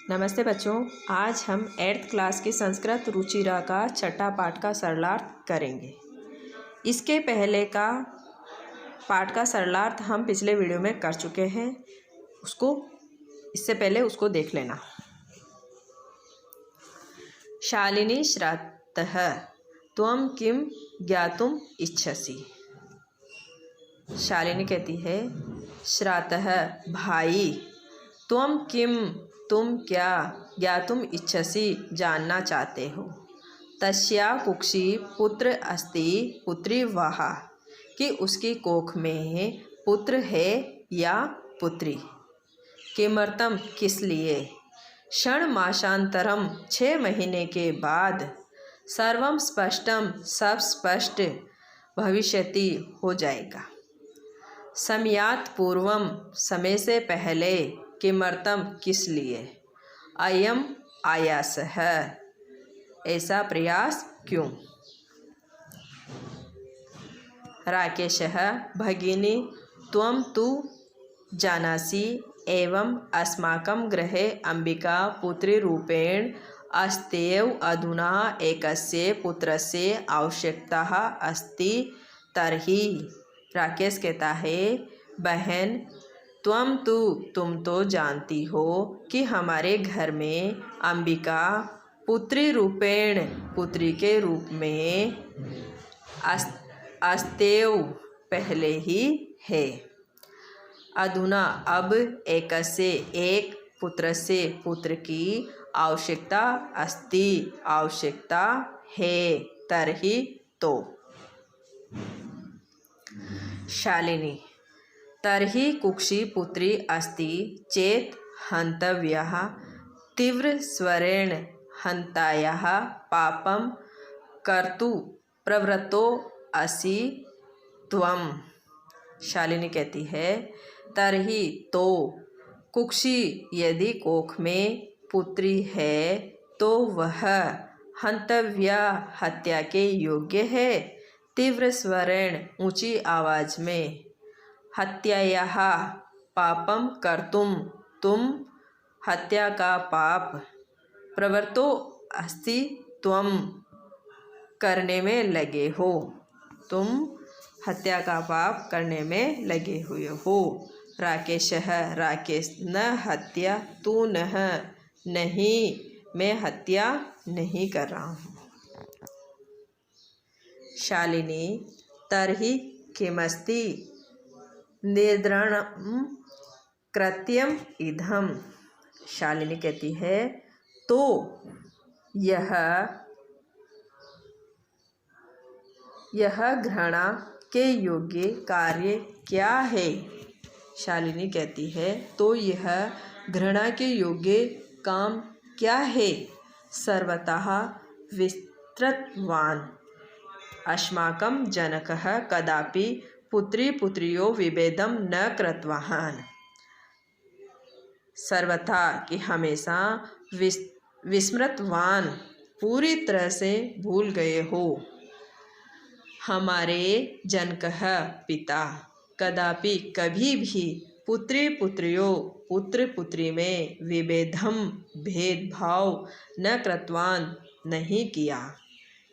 नमस्ते बच्चों, आज हम 8th क्लास की संस्कृत रुचिरा का छठा पाठ का सरलार्थ करेंगे। इसके पहले का पाठ का सरलार्थ हम पिछले वीडियो में कर चुके हैं। इससे पहले उसको देख लेना। शालिनी श्रातः त्वं किं ज्ञातुम इच्छसि। शालिनी कहती है, श्रातः भाई, त्वं किम तुम क्या, ज्ञातुम इच्छसि जानना चाहते हो। तस्या कुक्षी पुत्र अस्ति पुत्री वह, कि उसकी कोख में पुत्र है या पुत्री। किमर्थम किस लिए। षण मासांतरम 6 महीने के बाद सर्वम स्पष्टम सब स्पष्ट भविष्यति हो जाएगा। समयात् पूर्वम समय से पहले किमर्थम किस लिए। अयम आयास है ऐसा प्रयास क्यों। राकेशः भगिनी त्वं तु जानासि एवं अस्माकं गृहे अंबिका पुत्रीरूपेण अस्त्येव अधुना एकस्य पुत्रस्य आवश्यकता अस्ति तर्हि। राकेश कहता है, बहन तुम तो जानती हो कि हमारे घर में अंबिका पुत्री रूपेण पुत्री के रूप में अस्तेव पहले ही है। अधुना अब एकस्य एक पुत्र से पुत्र की आवश्यकता अस्ति आवश्यकता है तर्हि तो। शालिनी तर्हि कुक्षी पुत्री अस्ति चेत हन्तव्यः तीव्र स्वरेण हन्तायाः पापं कर्तु प्रवृत्तो असि त्वं। शालिनी कहती है, तर्हि तो कुक्षी यदि कोख में पुत्री है तो वह हन्तव्या हत्या के योग्य है। तीव्र स्वरेण ऊंची आवाज में, हत्यायाः पापम कर्तुम तुम हत्या का पाप, प्रवृत्तो अस्ति त्वं करने में लगे हो, तुम हत्या का पाप करने में लगे हुए हो। राकेशः राकेश न हत्या तू नहीं मैं हत्या नहीं कर रहा हूँ। शालिनी तर्हि किमस्ति निर्दृढं कृत्यम इदम्। शालिनी कहती है, तो यह घृणा के योग्य कार्य क्या है। शालिनी कहती है, तो यह घृणा के योग्य काम क्या है। सर्वतः विस्तृतवान् अस्माकं जनकः कदापि पुत्री पुत्रियों विभेदम न कृतवान्। सर्वथा कि हमेशा विस्मृतवान पूरी तरह से भूल गए हो। हमारे जनकः पिता कदापि कभी भी पुत्री पुत्रियों पुत्र पुत्री में विभेदम भेदभाव न कृतवान नहीं किया।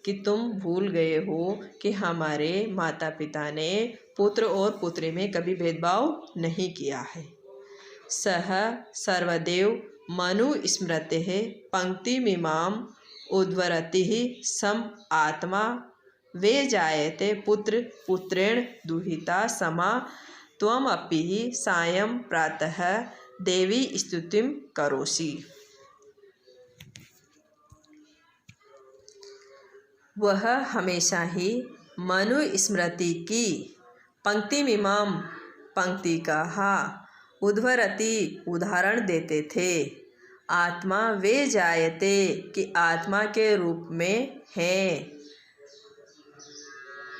कि तुम भूल गए हो कि हमारे माता पिता ने पुत्र और पुत्री में कभी भेदभाव नहीं किया है। सह सर्वदेव मनु स्मृतेः पंक्तिमिमाम् उद्वरति सम आत्मा वे जायते पुत्र पुत्रेण दुहिता समा त्वमपि सायं प्रातः देवी स्तुतिं करोसि। वह हमेशा ही मनु स्मृति की पंक्तिमिमाम पंक्ति का उद्वरति उदाहरण देते थे। आत्मा वे जायते कि आत्मा के रूप में है।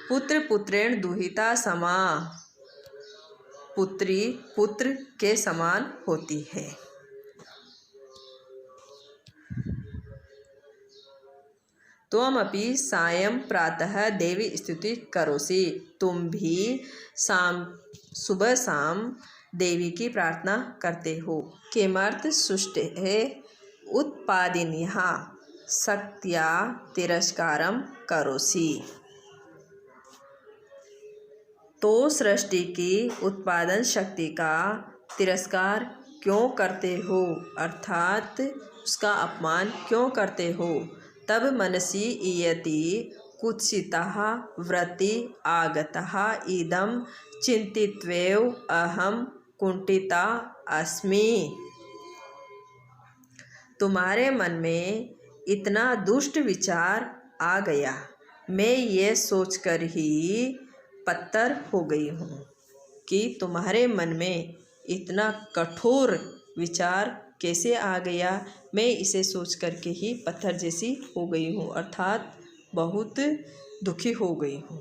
पुत्र पुत्रेण दुहिता समा पुत्री पुत्र के समान होती है। त्वमपि सायं प्रातः देवी स्तुति करोसि। तुम भी सुबह शाम देवी की प्रार्थना करते हो। किमर्थ सुष्टे है उत्पादिन्यः शक्त्या तिरस्कारं करोसि। तो सृष्टि की उत्पादन शक्ति का तिरस्कार क्यों करते हो, अर्थात उसका अपमान क्यों करते हो। तब मनसि इयति कुत्सितः वृत्ति आगतः इदं चिन्तित्वैव अहं कुंठिता अस्मि। तुम्हारे मन में इतना दुष्ट विचार आ गया, मैं ये सोचकर ही पत्थर हो गई हूँ कि तुम्हारे मन में इतना कठोर विचार कैसे आ गया। मैं इसे सोच कर के ही पत्थर जैसी हो गई हूँ, अर्थात बहुत दुखी हो गई हूँ।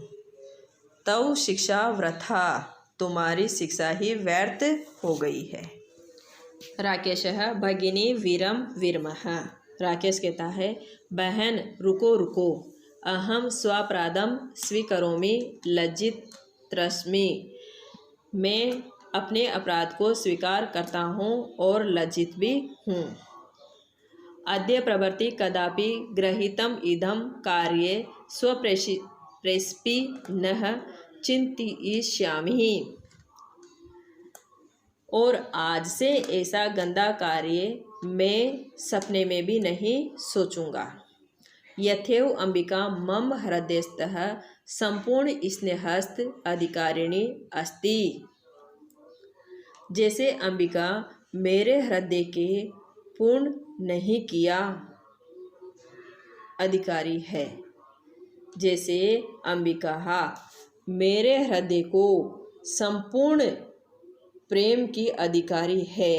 तव शिक्षा वृथा, तुम्हारी शिक्षा ही व्यर्थ हो गई है। राकेशः भगिनी वीरम वीरमः। राकेश कहता है, बहन रुको रुको, अहम स्वापराधम स्वीकरोमि लज्जितस्मि। मैं अपने अपराध को स्वीकार करता हूँ और लज्जित भी हूँ। अद्य प्रभृति कदापि गृहीतम इदं कार्ये स्वप्रेष्पि नः चिन्तयिष्यामि। और आज से ऐसा गंदा कार्य मैं सपने में भी नहीं सोचूंगा। यथैव अंबिका मम हृदयस्थः संपूर्ण स्नेहस्थ अधिकारिणी अस्ति। जैसे अंबिका मेरे हृदय के पूर्ण नहीं किया अधिकारी है, जैसे अंबिका मेरे हृदय को संपूर्ण प्रेम की अधिकारी है,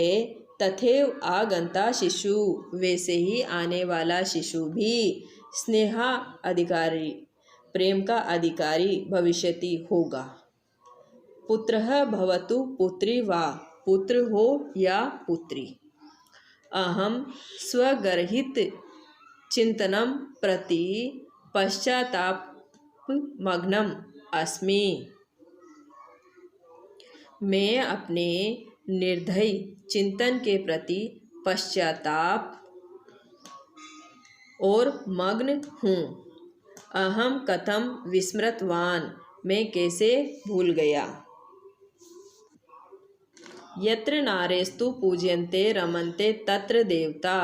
तथैव आगंता शिशु, वैसे ही आने वाला शिशु भी स्नेहा अधिकारी, प्रेम का अधिकारी भविष्यति होगा। पुत्रः भवतु पुत्री वा, पुत्र हो या पुत्री। अहम स्वगर्हित चिंतनम प्रति पश्चातापमग्नम अस्मि। मैं अपने निर्दयी चिंतन के प्रति पश्चाताप और मग्न हूँ। अहम कथम विस्मृतवान, मैं कैसे भूल गया। यत्र नारेस्तु पूज्यन्ते रमन्ते तत्र देवता।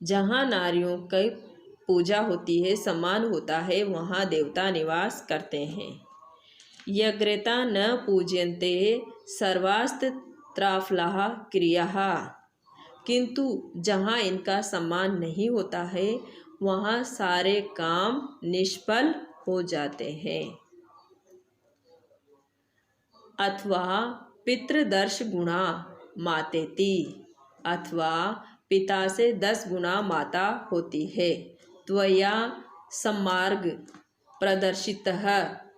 जहाँ नारियों की पूजा होती है, सम्मान होता है, वहाँ देवता निवास करते हैं। यज्ञता न पूज्यन्ते सर्वास्त्राफलाः क्रियाः। किंतु जहाँ इनका सम्मान नहीं होता है, वहाँ सारे काम निष्फल हो जाते हैं। अथवा पितृदर्श गुणा मातेति, अथवा पिता से 10 गुना माता होती है। त्वया सम्मार्ग प्रदर्शितः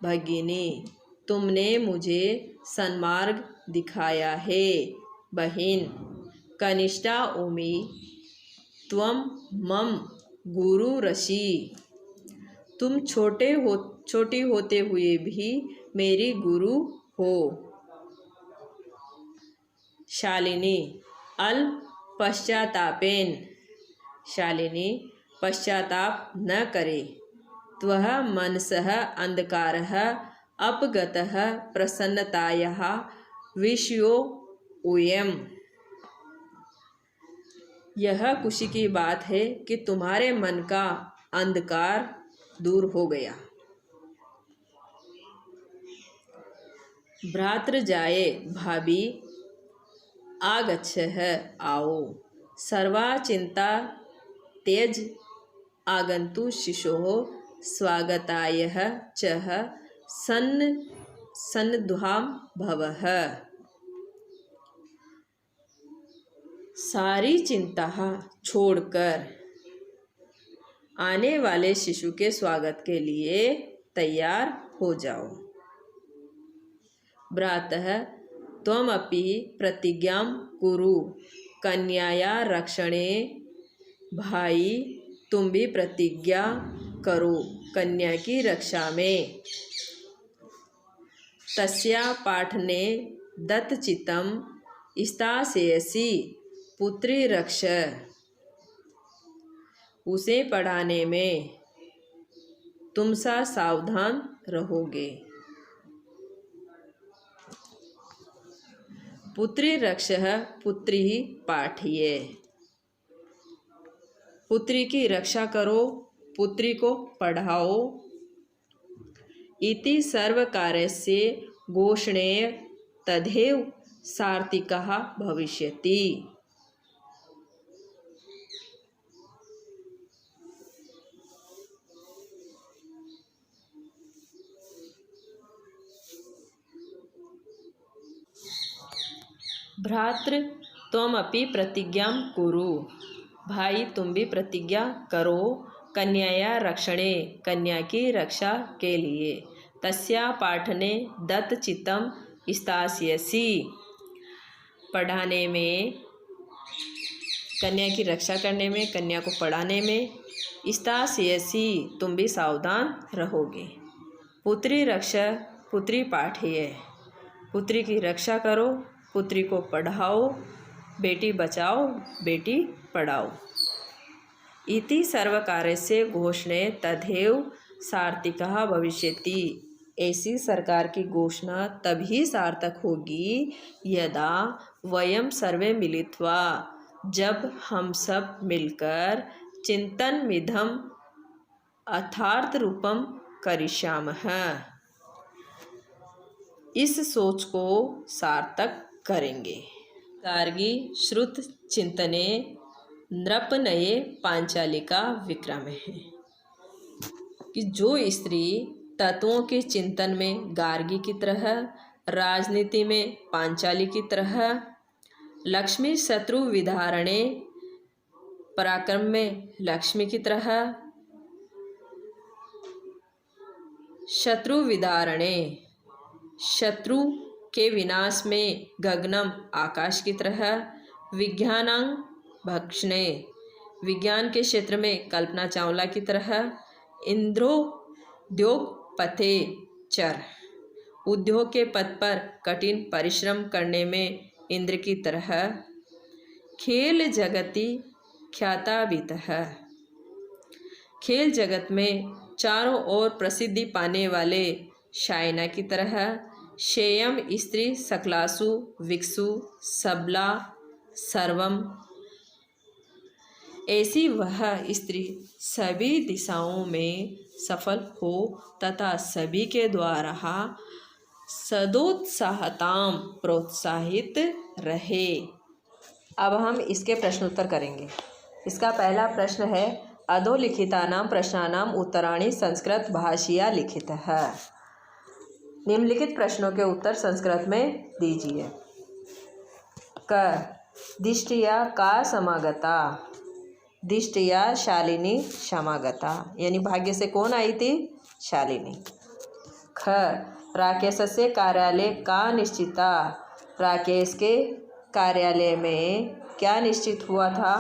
भगिनी, तुमने मुझे सन्मार्ग दिखाया है बहन। कनिष्ठा ओमि त्वम मम गुरु ऋषि, तुम छोटी होते हुए भी मेरी गुरु हो। शालिनी अल पश्चातापेन, शालिनी पश्चाताप न करे। त्वः मनसः अंधकारः अपगतः प्रसन्नतायाः विषयो उयम्। यह खुशी की बात है कि तुम्हारे मन का अंधकार दूर हो गया। भ्रातृजाये भाभी आगच्छः, आओ। सर्वा चिंता त्यज आगन्तु शिशोः स्वागताय च सन्नद्धां भवः। सारी चिंता छोड़कर आने वाले शिशु के स्वागत के लिए तैयार हो जाओ। भ्रातः त्वमपि प्रतिज्ञां कुरु कन्याया रक्षणे। भाई तुम भी प्रतिज्ञा करो कन्या की रक्षा में। तस्या पाठने दत्तचित्तं स्थास्यसि पुत्री रक्ष। उसे पढ़ाने में तुम सा सावधान रहोगे। पुत्री रक्षः पुत्री पाठ्ये, पुत्री की रक्षा करो, पुत्री को पढ़ाओ। इति सर्वकार्यस्य घोषणेय तदेव सार्थकः भविष्यति। भ्रातृ त्वमपि प्रतिज्ञां कुरु, भाई तुम भी प्रतिज्ञा करो। कन्याया रक्षणे, कन्या की रक्षा के लिए। तस्या पाठने दत्तचित्तं स्थास्यसि, पढ़ाने में, कन्या की रक्षा करने में, कन्या को पढ़ाने में। स्थास्यसि तुम भी सावधान रहोगे। पुत्री रक्षा पुत्री पाठ्ये, पुत्री की रक्षा करो, पुत्री को पढ़ाओ। बेटी बचाओ बेटी पढ़ाओ। इति सर्वकार्यस्य घोषणे तदेव सार्थकः भविष्यति, ऐसी सरकार की घोषणा तभी सार्थक होगी यदा वयं सर्वे मिलित्वा, जब हम सब मिलकर चिंतनमिदं अर्थार्थरूपं करिष्यामः, इस सोच को सार्थक करेंगे। गार्गी श्रुत चिंतने नृपनये पांचालिका विक्रम है कि जो स्त्री तत्वों के चिंतन में गार्गी की तरह, राजनीति में पांचाली की तरह, लक्ष्मी शत्रु विधारणे पराक्रम में लक्ष्मी की तरह, शत्रु विदारणे शत्रु के विनाश में गगनम आकाश की तरह, विज्ञानां भक्षणे विज्ञान के क्षेत्र में कल्पना चावला की तरह, इंद्रोद्योग पथे चर उद्योग के पथ पर कठिन परिश्रम करने में इंद्र की तरह, खेल जगति ख्याताभितः खेल जगत में चारों ओर प्रसिद्धि पाने वाले शायना की तरह, शेयम स्त्री सकलासु विक्षु सबला सर्वम, ऐसी वह स्त्री सभी दिशाओं में सफल हो तथा सभी के द्वारा सदोत्साहताम प्रोत्साहित रहे। अब हम इसके प्रश्नोत्तर करेंगे। इसका पहला प्रश्न है, अधोलिखितानां प्रश्नानां उत्तराणि संस्कृत भाषया लिखितः। निम्नलिखित प्रश्नों के उत्तर संस्कृत में दीजिए। क दिष्टिया का समागता, दिष्टिया शालिनी समागता, यानी भाग्य से कौन आई थी? शालिनी। ख राकेशस्य कार्यालय का निश्चिता, राकेश के कार्यालय में क्या निश्चित हुआ था?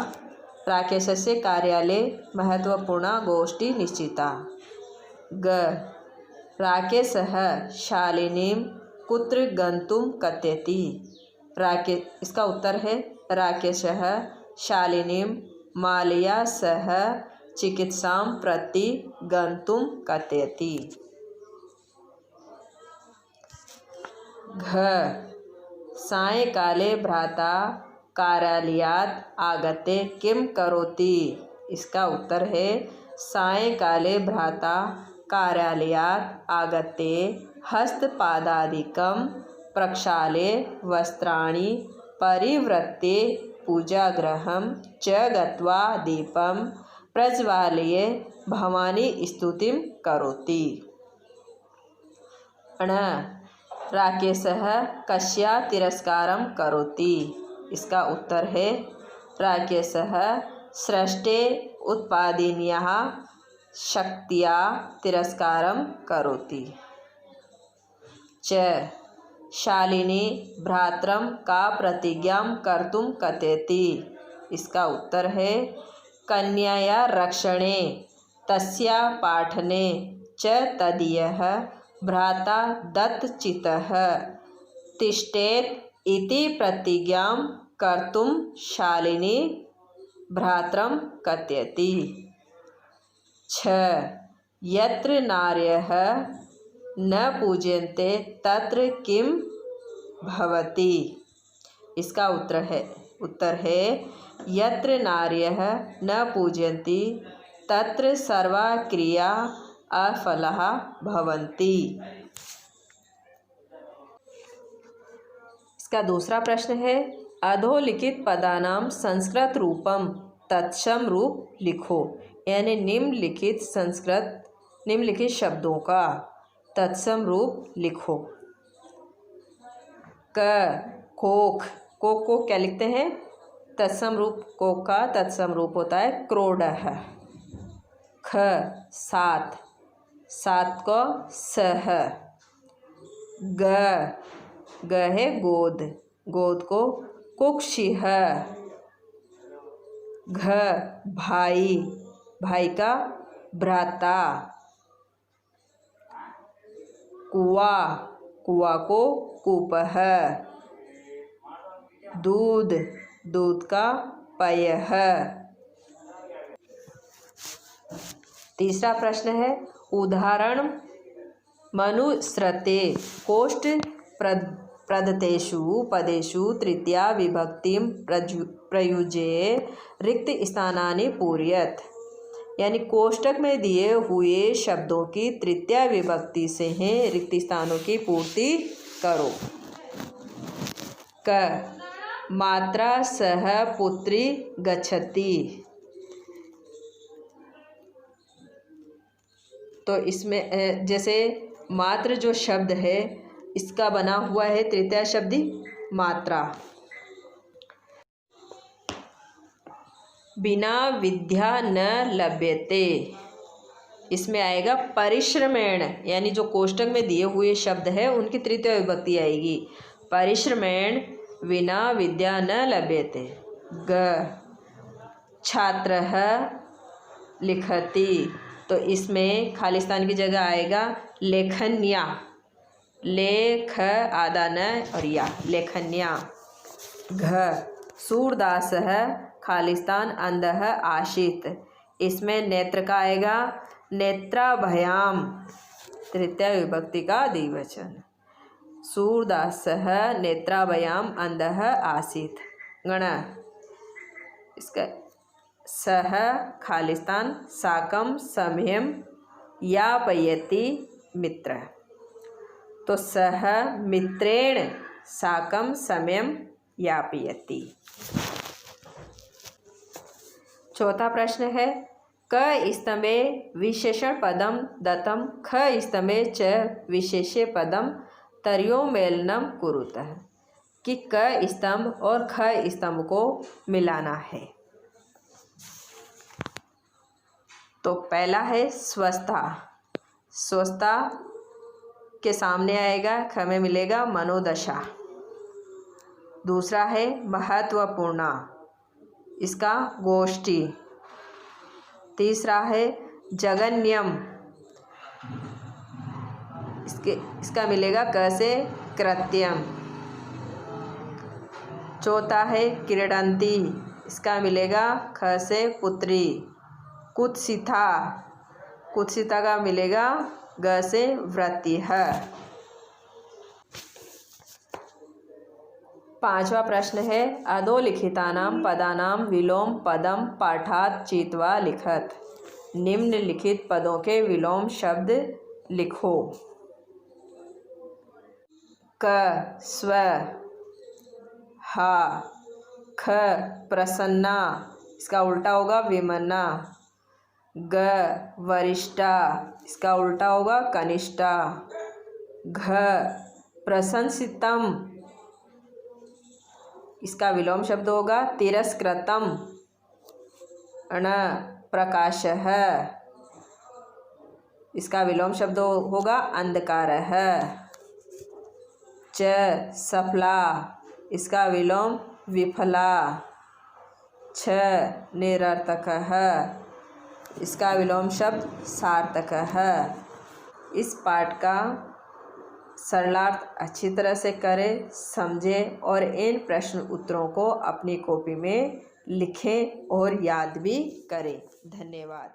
राकेशस्य कार्यालय महत्वपूर्ण गोष्ठी निश्चिता। ग राकेशः शालिनीं कुत्र गन्तुं कथयति, इसका उत्तर है राकेशः शालिनीं मालया सह चिकित्सां प्रति गन्तुं कथयति। घ सायंकाले भ्राता कार्यालयात् आगत्य किं करोति, इसका उत्तर है सायंकाले भ्राता कार्यालयात् आगत्य हस्तपादादिकं प्रक्षाल्य वस्त्राणि परिवृत्य पूजागृहं च गत्वा दीपं प्रज्वाल्य भवानी स्तुतिं करोति। अण राकेशः कस्या तिरस्कारं करोति, इसका उत्तर है राकेशः सृष्टे उत्पादिन्याः शक्त्या तिरस्कारं करोति। च शालिनी भ्रातरं का प्रतिज्ञां कर्तुं कथयति, इसका उत्तर है कन्याया रक्षणे तस्या पाठने च तदीयः भ्राता दत्तचित्तः तिष्ठेत् इति प्रतिज्ञां कर्तुं शालिनी भ्रातरं कथयति। छ यत्र नार्यः न पूज्यन्ते तत्र किम भवति। इसका उत्तर है यत्र नार्यः न पूज्यन्ति तत्र सर्वा क्रिया अफलः भवन्ति। इसका दूसरा प्रश्न है अधोलिखित पदानाम संस्कृत रूपम तत्सम रूप लिखो। यानी निम्नलिखित शब्दों का तत्सम रूप लिखो। कोक को क्या लिखते हैं? तत्सम रूप कोक का तत्सम रूप होता है क्रोडः। सात को सह। ग है गोद को कुक्षिः। घ भाई का भ्राता। कुआ को कूपः। दूध का पयः। तीसरा प्रश्न है उदाहरण मनुस्मृते कोष्ठ प्रदत्तेषु पदेषु तृतीया विभक्तिं प्रयुज्य रिक्त स्थानानि पूरयत। यानी कोष्ठक में दिए हुए शब्दों की तृतीय विभक्ति से हैं रिक्त स्थानों की पूर्ति करो। मात्रा सह पुत्री गच्छति। तो इसमें जैसे मात्र जो शब्द है इसका बना हुआ है तृतीय शब्दी मात्रा। बिना विद्या न लभ्यते। इसमें आएगा परिश्रमेण। यानी जो कोष्टक में दिए हुए शब्द है उनकी तृतीय विभक्ति आएगी। परिश्रमेण विना विद्या न लभ्यते। छात्रः लिखति। तो इसमें खालिस्तान की जगह आएगा लेखन्या। लेख आदा न और या लेखन्या। सूरदासः खालिस्तान अंधः आसीत्। इसमें नेत्र का आएगा नेत्राभयाम। तृतीय विभक्ति का द्विवचन। सूरदासः नेत्राभयाम अंधः आसीत्। गण इसका सह खालिस्तान साकम समयम यापयति मित्र। तो सह मित्रेण साकम समयम यापयति। चौथा प्रश्न है क स्तंभे विशेषण पदम दत्तम ख स्तंभे च विशेष्य पदम तर्योमेलनम कुरुतः। कि क स्तंभ और ख स्तंभ को मिलाना है। तो पहला है स्वस्थता। स्वस्थता के सामने आएगा ख में मिलेगा मनोदशा। दूसरा है महत्वपूर्ण। इसका गोष्ठी। तीसरा है जगन्यम। इसका मिलेगा क से कृत्यम। चौथा है क्रीडन्ति। इसका मिलेगा ख से पुत्री। कुत्सिता का मिलेगा ग से वृत्तिः। पांचवा प्रश्न है अधोलिखितानां पदानां विलोम पदम पाठात् चित्वा लिखत। निम्नलिखित पदों के विलोम शब्द लिखो। क स्व। हा ख प्रसन्ना। इसका उल्टा होगा विमन्ना। ग वरिष्ठा। इसका उल्टा होगा कनिष्ठा। घ प्रशंसितम। इसका विलोम शब्द होगा तिरस्कृतम। ण प्रकाशः। इसका विलोम शब्द होगा अंधकारः। च सफला। इसका विलोम विफला। छ निरर्थकः। इसका विलोम शब्द सार्थकः। इस पाठ का सरलार्थ अच्छी तरह से करें, समझें और इन प्रश्न उत्तरों को अपनी कॉपी में लिखें और याद भी करें। धन्यवाद।